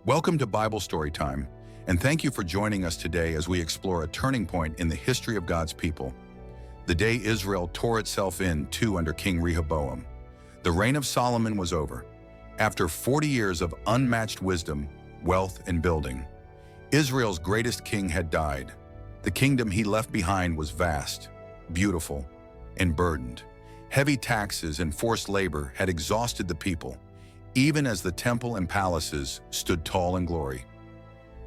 Welcome to Bible Story Time, and thank you for joining us today as we explore a turning point in the history of God's people. The day Israel tore itself in two under King Rehoboam. The reign of Solomon was over. After 40 years of unmatched wisdom, wealth, and building, Israel's greatest king had died. The kingdom he left behind was vast, beautiful, and burdened. Heavy taxes and forced labor had exhausted the people, even as the temple and palaces stood tall in glory.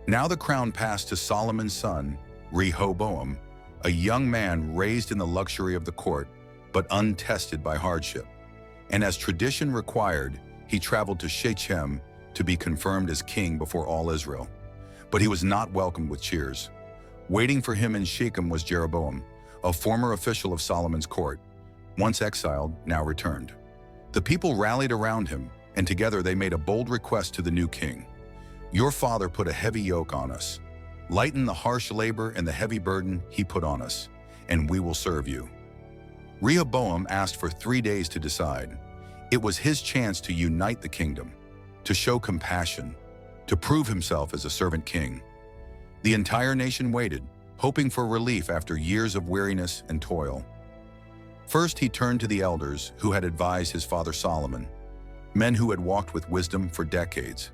Now the crown passed to Solomon's son, Rehoboam, a young man raised in the luxury of the court, but untested by hardship. And as tradition required, he traveled to Shechem to be confirmed as king before all Israel. But he was not welcomed with cheers. Waiting for him in Shechem was Jeroboam, a former official of Solomon's court, once exiled, now returned. The people rallied around him, and together they made a bold request to the new king. Your father put a heavy yoke on us. Lighten the harsh labor and the heavy burden he put on us, and we will serve you. Rehoboam asked for 3 days to decide. It was his chance to unite the kingdom, to show compassion, to prove himself as a servant king. The entire nation waited, hoping for relief after years of weariness and toil. First, he turned to the elders who had advised his father Solomon, men who had walked with wisdom for decades.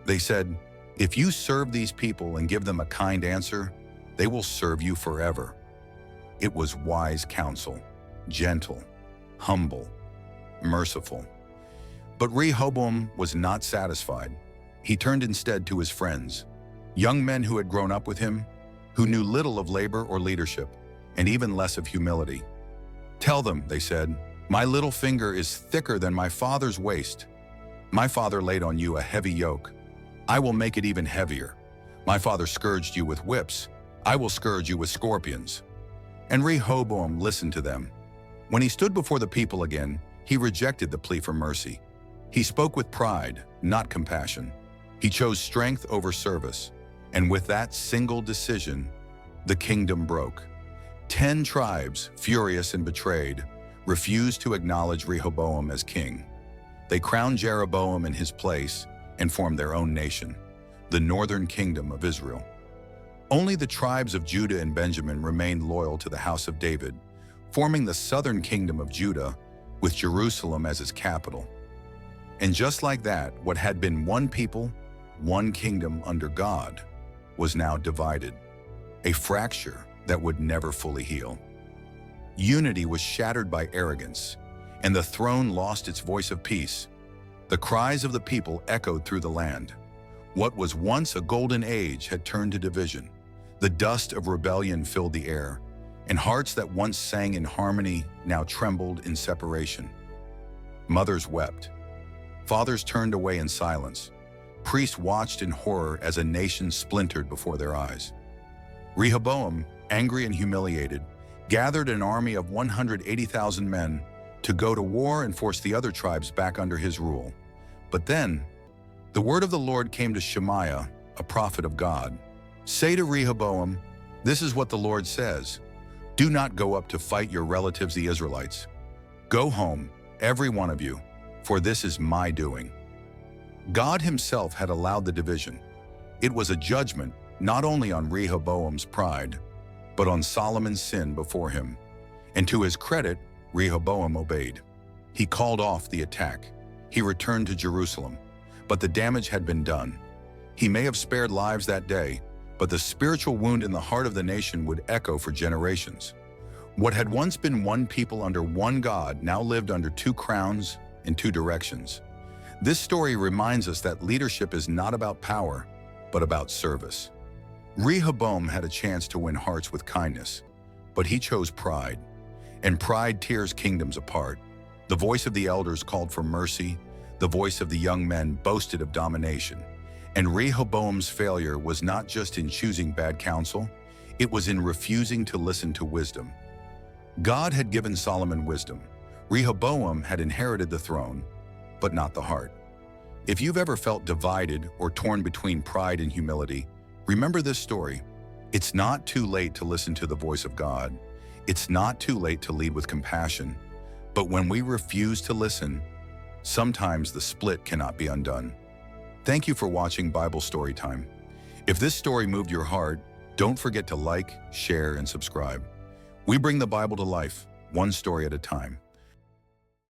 They said, if you serve these people and give them a kind answer, they will serve you forever. It was wise counsel, gentle, humble, merciful. But Rehoboam was not satisfied. He turned instead to his friends, young men who had grown up with him, who knew little of labor or leadership, and even less of humility. Tell them, they said, my little finger is thicker than my father's waist. My father laid on you a heavy yoke. I will make it even heavier. My father scourged you with whips. I will scourge you with scorpions. And Rehoboam listened to them. When he stood before the people again, he rejected the plea for mercy. He spoke with pride, not compassion. He chose strength over service. And with that single decision, the kingdom broke. 10 tribes, furious and betrayed, refused to acknowledge Rehoboam as king. They crowned Jeroboam in his place and formed their own nation, the northern kingdom of Israel. Only the tribes of Judah and Benjamin remained loyal to the house of David, forming the southern kingdom of Judah with Jerusalem as its capital. And just like that, what had been one people, one kingdom under God, was now divided, a fracture that would never fully heal. Unity was shattered by arrogance, and the throne lost its voice of peace. The cries of the people echoed through the land. What was once a golden age had turned to division. The dust of rebellion filled the air, and hearts that once sang in harmony now trembled in separation. Mothers wept. Fathers turned away in silence. Priests watched in horror as a nation splintered before their eyes. Rehoboam, angry and humiliated, gathered an army of 180,000 men to go to war and force the other tribes back under his rule. But then, the word of the Lord came to Shemaiah, a prophet of God. Say to Rehoboam, this is what the Lord says. Do not go up to fight your relatives, the Israelites. Go home, every one of you, for this is my doing. God himself had allowed the division. It was a judgment not only on Rehoboam's pride, but on Solomon's sin before him. And to his credit, Rehoboam obeyed. He called off the attack. He returned to Jerusalem, but the damage had been done. He may have spared lives that day, but the spiritual wound in the heart of the nation would echo for generations. What had once been one people under one God now lived under two crowns in two directions. This story reminds us that leadership is not about power, but about service. Rehoboam had a chance to win hearts with kindness, but he chose pride, and pride tears kingdoms apart. The voice of the elders called for mercy, the voice of the young men boasted of domination, and Rehoboam's failure was not just in choosing bad counsel, it was in refusing to listen to wisdom. God had given Solomon wisdom. Rehoboam had inherited the throne, but not the heart. If you've ever felt divided or torn between pride and humility, remember this story. It's not too late to listen to the voice of God. It's not too late to lead with compassion. But when we refuse to listen, sometimes the split cannot be undone. Thank you for watching Bible Story Time. If this story moved your heart, don't forget to like, share, and subscribe. We bring the Bible to life, one story at a time.